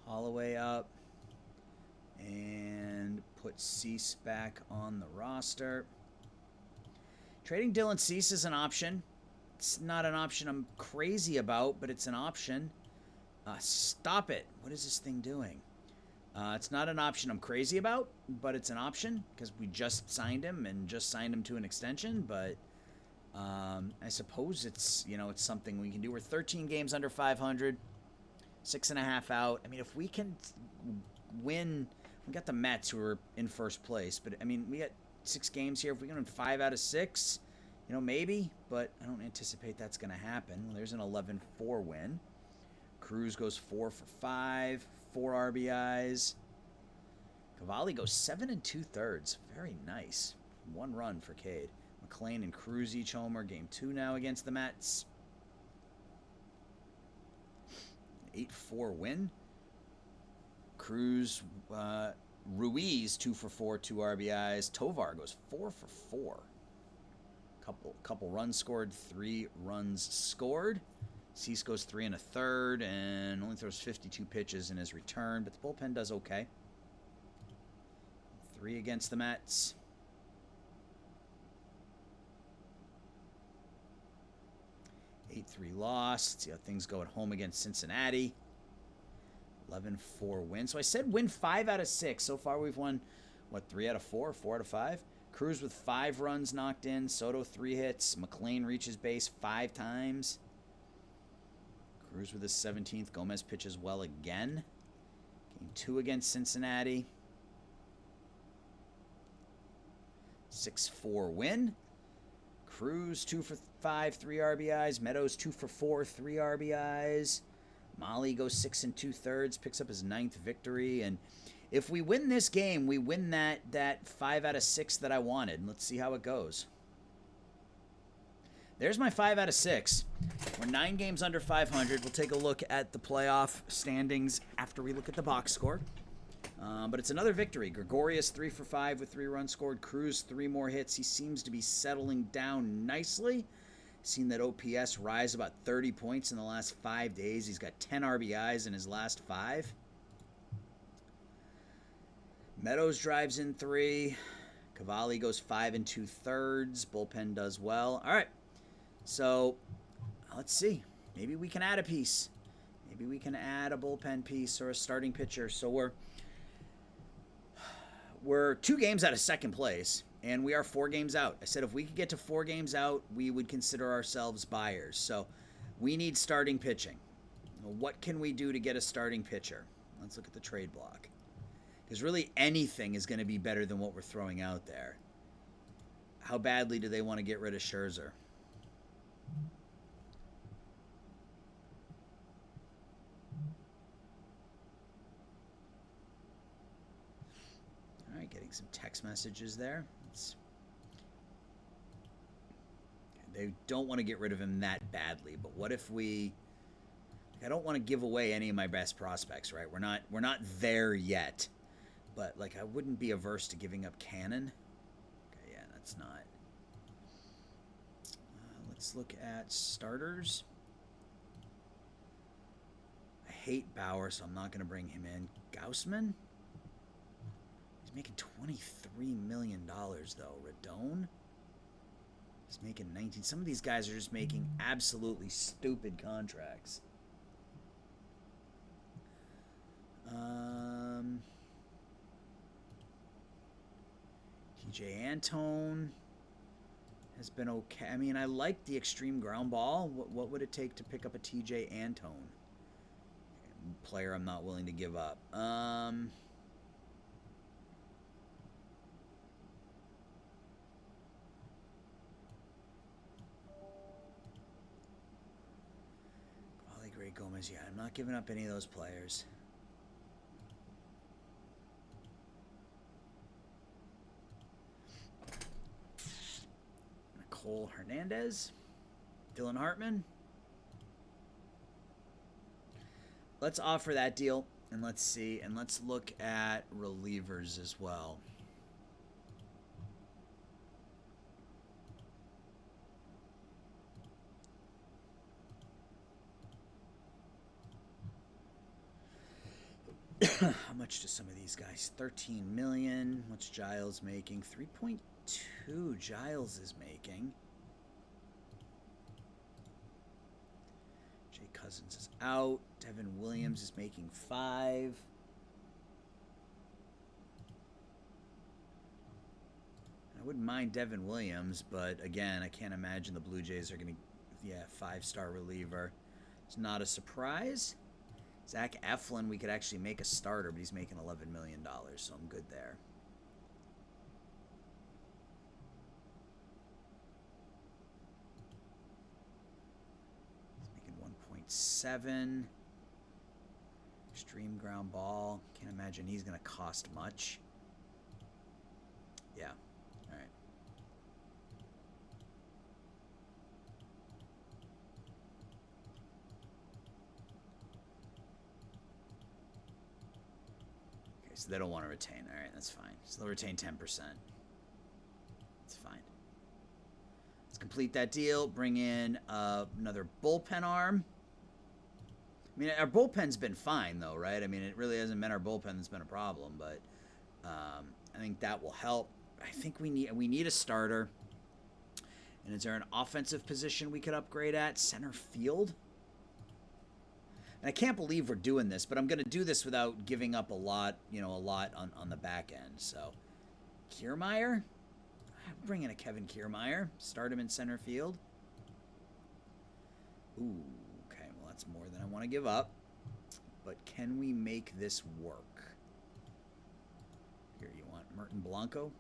Holloway up, and put Cease back on the roster. Trading Dylan Cease is an option. It's not an option I'm crazy about, but it's an option. Stop it. What is this thing doing? It's not an option I'm crazy about, but it's an option because we just signed him and just signed him to an extension, but I suppose it's, it's something we can do. We're 13 games under 500, 6.5 out. I mean, if we can win, we got the Mets who are in first place, but I mean, we got 6 games here. If we can win 5 out of 6, maybe, but I don't anticipate that's going to happen. Well, there's an 11-4 win. Cruz goes 4 for 5, 4 RBIs. Cavalli goes 7 2/3. Very nice. 1 run for Cade. McLean and Cruz each homer. Game 2 now against the Mets. 8-4 win. Cruz, Ruiz 2 for 4, 2 RBIs. Tovar goes 4 for 4. Couple runs scored, 3 runs scored. Cease goes 3 1/3 and only throws 52 pitches in his return, but the bullpen does okay. 3 against the Mets. 8-3 loss. Let's see how things go at home against Cincinnati. 11-4 win. So I said win 5 out of 6. So far we've won, 3 out of 4, 4 out of 5? Cruz with 5 runs knocked in. Soto 3 hits. McLean reaches base 5 times. Cruz with his 17th. Gomez pitches well again. Game 2 against Cincinnati. 6-4 win. Cruz 2 for 5, 3 RBIs. Meadows 2 for 4, 3 RBIs. Molly goes 6 2/3, picks up his 9th victory. And if we win this game, we win that 5 out of 6 that I wanted. Let's see how it goes. There's my 5 out of 6. We're 9 games under 500. We'll take a look at the playoff standings after we look at the box score. But it's another victory. Gregorius 3 for 5 with 3 runs scored. Cruz 3 more hits. He seems to be settling down nicely. Seen that OPS rise about 30 points in the last 5 days. He's got 10 RBIs in his last 5. Meadows drives in 3. Cavalli goes 5 2/3. Bullpen does well. All right. So let's see. Maybe we can add a piece. Maybe we can add a bullpen piece or a starting pitcher. So we're 2 games out of second place, and we are 4 games out. I said if we could get to 4 games out, we would consider ourselves buyers. So we need starting pitching. What can we do to get a starting pitcher? Let's look at the trade block. Because really anything is going to be better than what we're throwing out there. How badly do they want to get rid of Scherzer? All right, getting some text messages there. They don't want to get rid of him that badly, but what if we... I don't want to give away any of my best prospects, right? We're not there yet. But, I wouldn't be averse to giving up Cannon. Okay, yeah, that's not... let's look at starters. I hate Bauer, so I'm not going to bring him in. Gaussman? He's making $23 million, though. Radon? He's making 19. Some of these guys are just making absolutely stupid contracts. TJ Antone has been okay. I mean, I like the extreme ground ball. What would it take to pick up a TJ Antone? Player I'm not willing to give up. Cavalli Gray Gomez, yeah, I'm not giving up any of those players. Cole Hernandez. Dylan Hartman. Let's offer that deal, and let's see, and let's look at relievers as well. How much do some of these guys? 13 million. What's Giles making? 3.2 Giles is making. Jay Cousins is out. Devin Williams is making 5. I wouldn't mind Devin Williams, but again, I can't imagine the Blue Jays are going to, 5-star reliever. It's not a surprise. Zach Eflin, we could actually make a starter, but he's making $11 million, so I'm good there. He's making 1.7. Extreme ground ball. Can't imagine he's going to cost much. Yeah. All right. So they don't want to retain. All right, that's fine. So they'll retain 10%. That's fine. Let's complete that deal. Bring in another bullpen arm. I mean, our bullpen's been fine, though, right? I mean, it really hasn't been our bullpen that's been a problem, but I think that will help. I think we need a starter. And is there an offensive position we could upgrade at? Center field? And I can't believe we're doing this, but I'm going to do this without giving up a lot on the back end. So, Kiermeier? Bring in a Kevin Kiermeier. Start him in center field. Ooh, okay. Well, that's more than I want to give up. But can we make this work? Here, you want Merton Blanco?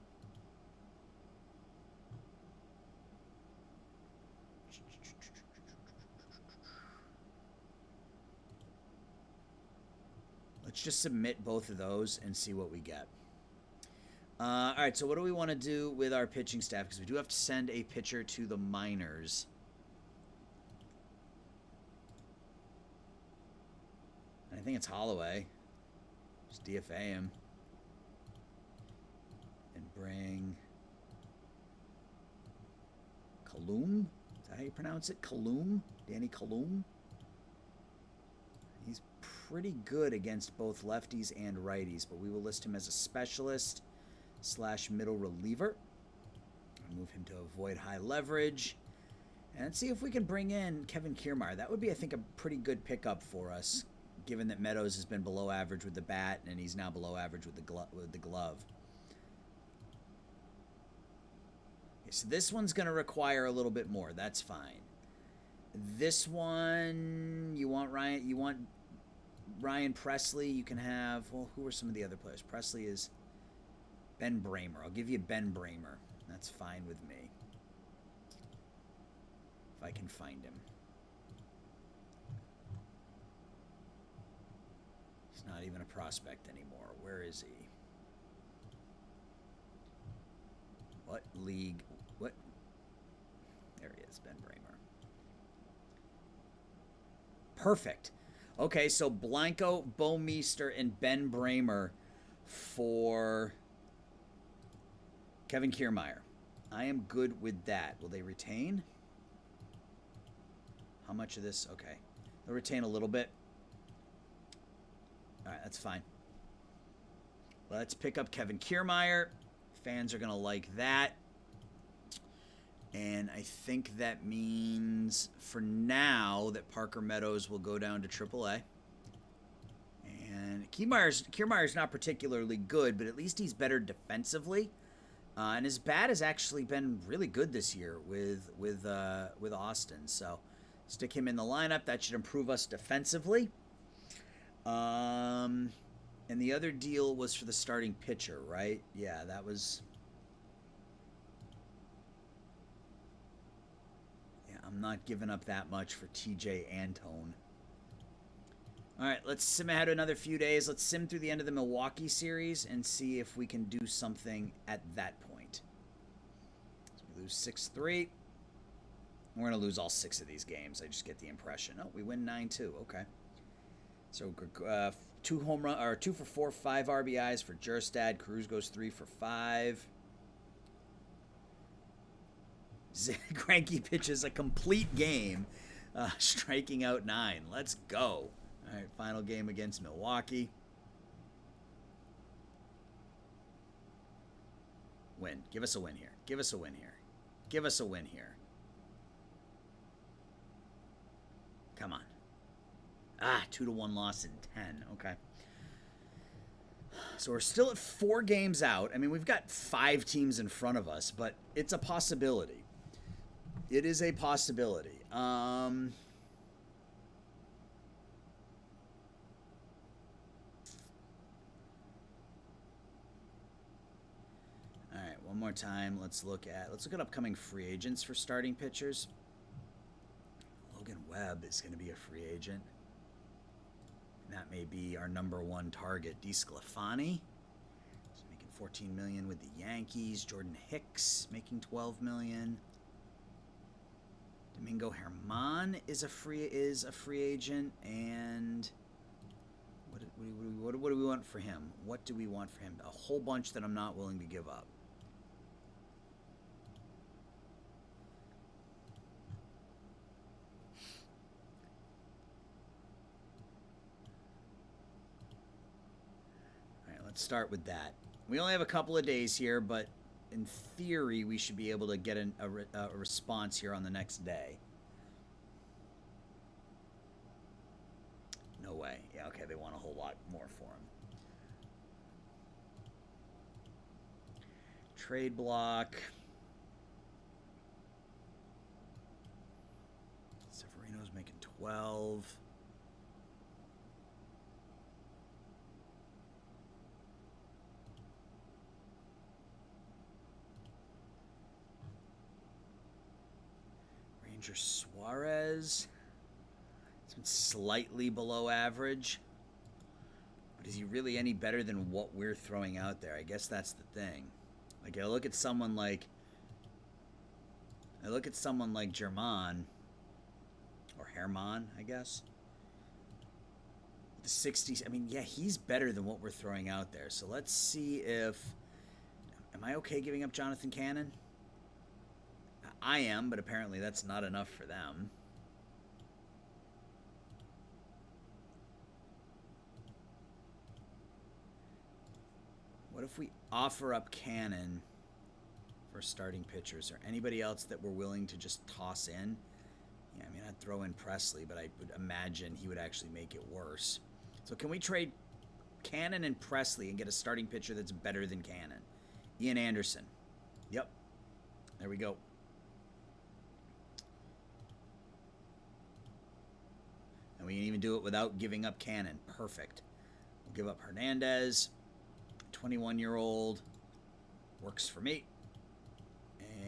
Let's just submit both of those and see what we get. All right, so what do we want to do with our pitching staff? Because we do have to send a pitcher to the minors. I think it's Holloway. Just DFA him. And bring Kaloum? Is that how you pronounce it? Kaloum? Danny Kaloum? He's pretty good against both lefties and righties, but we will list him as a specialist / middle reliever. Move him to avoid high leverage. And see if we can bring in Kevin Kiermeier. That would be, I think, a pretty good pickup for us, given that Meadows has been below average with the bat and he's now below average with the glove. Okay, so this one's going to require a little bit more. That's fine. This one, you want Ryan Presley. You can have, well, who are some of the other players? Presley is Ben Bramer. I'll give you Ben Bramer. That's fine with me. If I can find him. He's not even a prospect anymore. Where is he? What league? What? There he is, Ben Bramer. Perfect. Okay, so Blanco, Bouwmeester, and Ben Bramer for Kevin Kiermeier. I am good with that. Will they retain? How much of this? Okay. They'll retain a little bit. All right, that's fine. Let's pick up Kevin Kiermeier. Fans are going to like that. And I think that means, for now, that Parker Meadows will go down to AAA. And Kiermeier's not particularly good, but at least he's better defensively. And his bat has actually been really good this year with Austin. So stick him in the lineup. That should improve us defensively. And the other deal was for the starting pitcher, right? Yeah, that was... I'm not giving up that much for TJ Antone. All right, let's sim ahead another few days. Let's sim through the end of the Milwaukee series and see if we can do something at that point. So we lose 6-3. We're going to lose all 6 of these games. I just get the impression. Oh, we win 9-2. Okay. So 2 home run or 2 for 4, 5 RBIs for Jerstad. Cruz goes 3 for 5. Greinke pitches a complete game, striking out 9. Let's go. All right, final game against Milwaukee. Win. Give us a win here. Give us a win here. Give us a win here. Come on. 2-1 loss in 10. Okay. So we're still at 4 games out. I mean, we've got 5 teams in front of us, but it's a possibility. It is a possibility. All right, one more time. Let's look at upcoming free agents for starting pitchers. Logan Webb is going to be a free agent. And that may be our number 1 target. DeSclafani. He's making $14 million with the Yankees. Jordan Hicks making $12 million. Domingo Germán is a free agent, and what do we want for him? What do we want for him? A whole bunch that I'm not willing to give up. All right, let's start with that. We only have a couple of days here, but in theory, we should be able to get a response here on the next day. No way. Yeah, okay, they want a whole lot more for him. Trade block. Severino's making 12. Ranger Suarez. It's been slightly below average. But is he really any better than what we're throwing out there? I guess that's the thing. Like, I look at someone like Germán, or Germán, I guess. The 60s. I mean, yeah, he's better than what we're throwing out there. So let's see if... Am I okay giving up Jonathan Cannon? I am, but apparently that's not enough for them. What if we offer up Cannon for starting pitchers, or anybody else that we're willing to just toss in? Yeah, I mean, I'd throw in Presley, but I would imagine he would actually make it worse. So can we trade Cannon and Presley and get a starting pitcher that's better than Cannon? Ian Anderson. Yep. There we go. And we can even do it without giving up Cannon. Perfect. We'll give up Hernandez. 21-year-old. Works for me.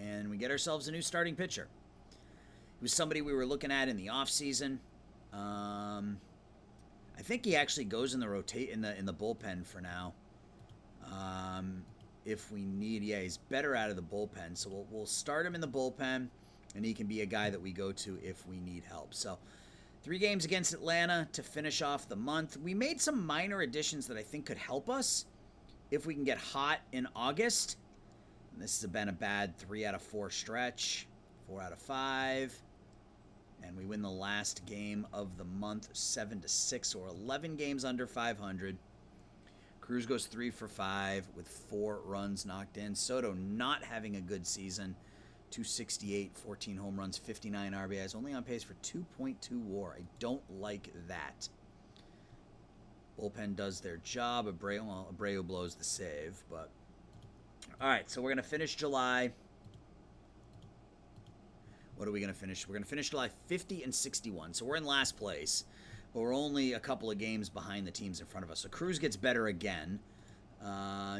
And we get ourselves a new starting pitcher. He was somebody we were looking at in the offseason. I think he actually goes in the in the bullpen for now. If we need, yeah, he's better out of the bullpen. So we'll start him in the bullpen, and he can be a guy that we go to if we need help. So 3 games against Atlanta to finish off the month. We made some minor additions that I think could help us if we can get hot in August. And this has been a bad 3 out of 4 stretch, 4 out of 5. And we win the last game of the month 7-6, so we're 11 games under 500. Cruz goes 3 for 5 with 4 runs knocked in. Soto not having a good season. 268, 14 home runs, 59 RBIs, only on pace for 2.2 WAR. I don't like that. Bullpen does their job. Abreu blows the save, but all right. So we're gonna finish July. What are we gonna finish? We're gonna finish July 50 and 61. So we're in last place, but we're only a couple of games behind the teams in front of us. So Cruz gets better again.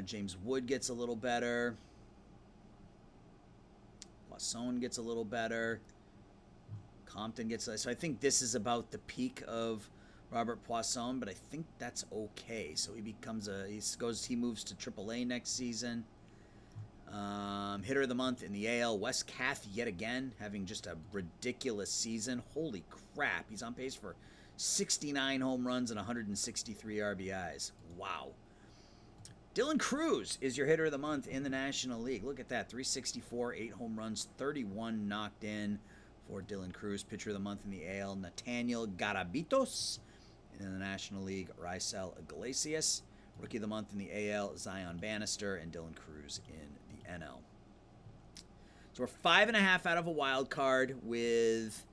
James Wood gets a little better. Poisson gets a little better. Compton gets... So I think this is about the peak of Robert Poisson, but I think that's okay. So he becomes he moves to AAA next season. Hitter of the month in the AL, Wes Kath yet again, having just a ridiculous season. Holy crap, he's on pace for 69 home runs and 163 RBIs. Wow. Dylan Cruz is your hitter of the month in the National League. Look at that, 364, 8 home runs, 31 knocked in for Dylan Cruz. Pitcher of the month in the AL, Nathaniel Garabitos. In the National League, Raisel Iglesias. Rookie of the month in the AL, Zion Bannister, and Dylan Cruz in the NL. So we're 5.5 out of a wild card with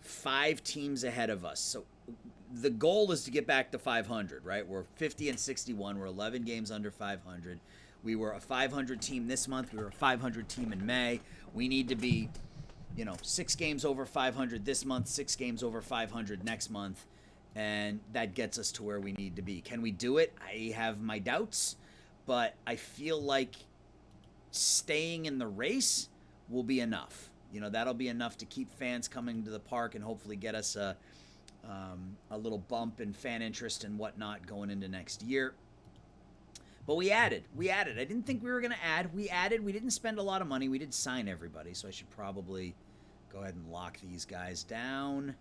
5 teams ahead of us. So the goal is to get back to 500, right? We're 50 and 61. We're 11 games under 500. We were a 500 team this month. We were a 500 team in May. We need to be, 6 games over 500 this month, 6 games over 500 next month. And that gets us to where we need to be. Can we do it? I have my doubts, but I feel like staying in the race will be enough. That'll be enough to keep fans coming to the park and hopefully get us a little bump in fan interest and whatnot going into next year. But we added. I didn't think we were going to add. We added. We didn't spend a lot of money. We did sign everybody, so I should probably go ahead and lock these guys down.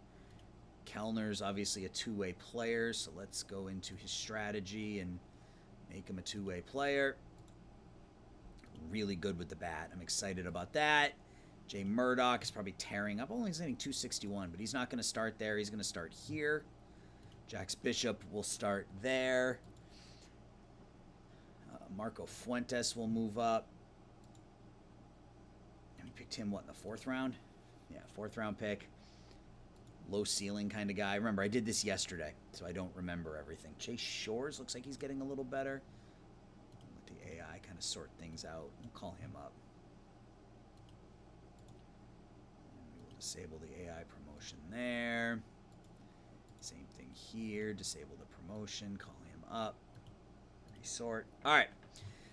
Kellner's obviously a two-way player, so let's go into his strategy and make him a two-way player. Really good with the bat. I'm excited about that. Jay Murdoch is probably tearing up. Only he's hitting 261, but he's not going to start there. He's going to start here. Jax Bishop will start there. Marco Fuentes will move up. And we picked him, in the 4th round? Yeah, 4th round pick. Low ceiling kind of guy. Remember, I did this yesterday, so I don't remember everything. Chase Shores looks like he's getting a little better. Let the AI kind of sort things out. We'll call him up. And we will disable the AI promotion there. Same thing here. Disable the promotion. Call him up. Resort. All right.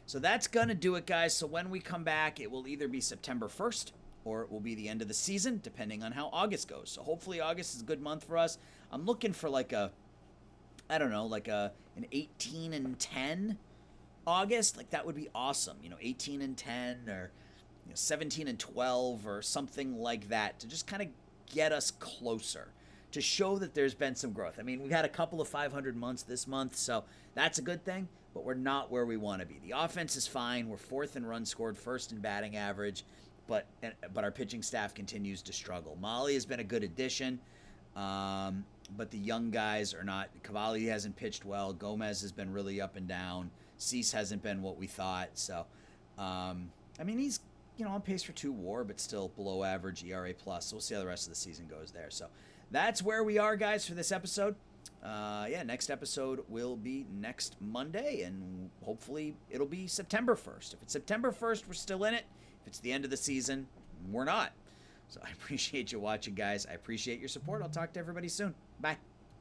So that's going to do it, guys. So when we come back, it will either be September 1st or it will be the end of the season, depending on how August goes. So hopefully August is a good month for us. I'm looking for an 18 and 10 August. Like, that would be awesome. 18 and 10 or 17 and 12 or something like that to just kind of get us closer, to show that there's been some growth. I mean, we've had a couple of 500 months this month, so that's a good thing, but we're not where we want to be. The offense is fine. We're 4th in runs scored, 1st in batting average. But our pitching staff continues to struggle. Molly has been a good addition, but the young guys are not. Cavalli hasn't pitched well. Gomez has been really up and down. Cease hasn't been what we thought. So, he's on pace for 2 WAR, but still below average ERA plus. So we'll see how the rest of the season goes there. So that's where we are, guys, for this episode. Next episode will be next Monday, and hopefully it'll be September 1st. If it's September 1st, we're still in it. If it's the end of the season, we're not. So I appreciate you watching, guys. I appreciate your support. I'll talk to everybody soon. Bye.